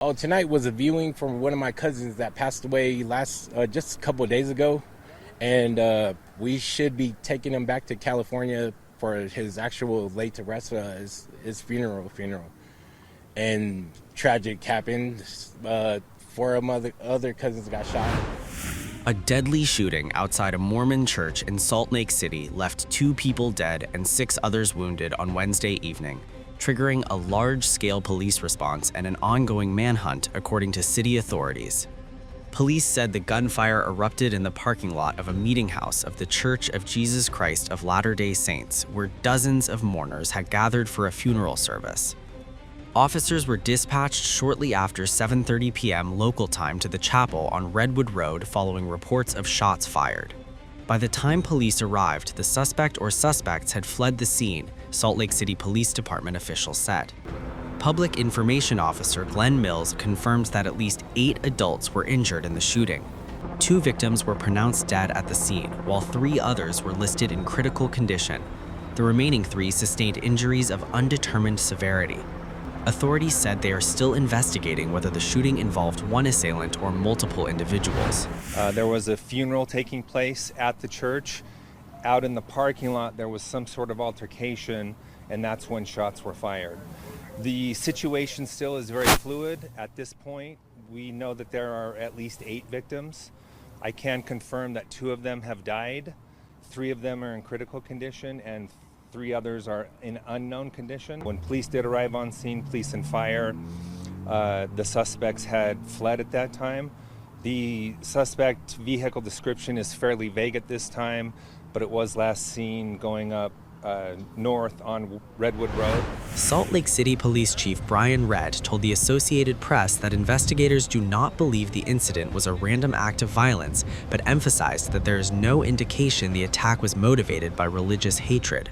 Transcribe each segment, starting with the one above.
Oh, tonight was a viewing from one of my cousins that passed away just a couple of days ago, and we should be taking him back to California for his actual late to rest, his funeral. And tragic happened. Four of my other cousins got shot. A deadly shooting outside a Mormon church in Salt Lake City left 2 people dead and 6 others wounded on Wednesday evening, triggering a large-scale police response and an ongoing manhunt, according to city authorities. Police said the gunfire erupted in the parking lot of a meetinghouse of the Church of Jesus Christ of Latter-day Saints, where dozens of mourners had gathered for a funeral service. Officers were dispatched shortly after 7:30 p.m. local time to the chapel on Redwood Road following reports of shots fired. By the time police arrived, the suspect or suspects had fled the scene, Salt Lake City Police Department officials said. Public Information Officer Glenn Mills confirmed that at least 8 adults were injured in the shooting. 2 victims were pronounced dead at the scene, while 3 others were listed in critical condition. The remaining 3 sustained injuries of undetermined severity. Authorities said they are still investigating whether the shooting involved one assailant or multiple individuals. There was a funeral taking place at the church. Out in the parking lot, there was some sort of altercation, and that's when shots were fired. The situation still is very fluid at this point. We know that there are at least 8 victims. I can confirm that 2 of them have died. 3 of them are in critical condition, and 3 others are in unknown condition. When police did arrive on scene, police and fire, the suspects had fled at that time. The suspect vehicle description is fairly vague at this time, but it was last seen going up north on Redwood Road. Salt Lake City Police Chief Brian Redd told the Associated Press that investigators do not believe the incident was a random act of violence, but emphasized that there is no indication the attack was motivated by religious hatred.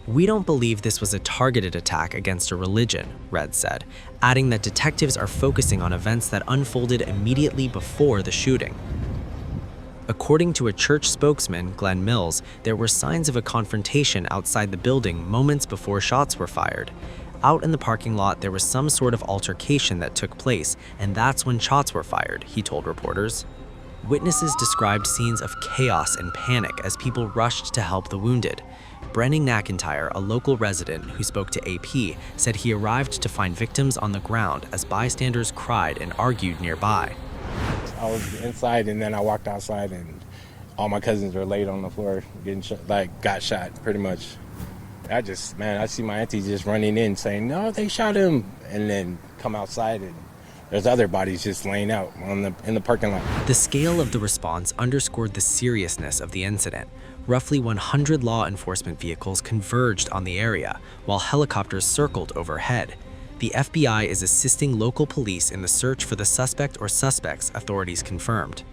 "We don't believe this was a targeted attack against a religion," Redd said, adding that detectives are focusing on events that unfolded immediately before the shooting. According to a church spokesman, Glenn Mills, there were signs of a confrontation outside the building moments before shots were fired. Out in the parking lot, there was some sort of altercation that took place, and that's when shots were fired, he told reporters. Witnesses described scenes of chaos and panic as people rushed to help the wounded. Brennan McIntyre, a local resident who spoke to AP, said he arrived to find victims on the ground as bystanders cried and argued nearby. I was inside, and then I walked outside, and all my cousins were laid on the floor, got shot, pretty much. I see my auntie just running in saying, "No, they shot him," and then come outside, and there's other bodies just laying out in the parking lot. The scale of the response underscored the seriousness of the incident. Roughly 100 law enforcement vehicles converged on the area, while helicopters circled overhead. The FBI is assisting local police in the search for the suspect or suspects, authorities confirmed.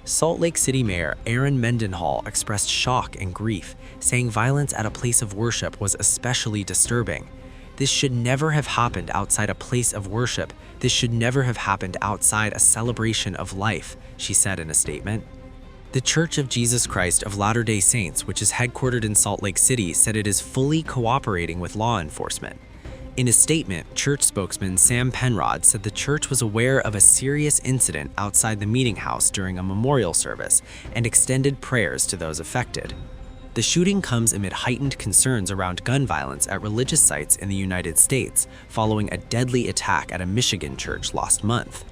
Salt Lake City Mayor Aaron Mendenhall expressed shock and grief, saying violence at a place of worship was especially disturbing. "This should never have happened outside a place of worship. This should never have happened outside a celebration of life," she said in a statement. The Church of Jesus Christ of Latter-day Saints, which is headquartered in Salt Lake City, said it is fully cooperating with law enforcement. In a statement, church spokesman Sam Penrod said the church was aware of a serious incident outside the meetinghouse during a memorial service and extended prayers to those affected. The shooting comes amid heightened concerns around gun violence at religious sites in the United States, following a deadly attack at a Michigan church last month.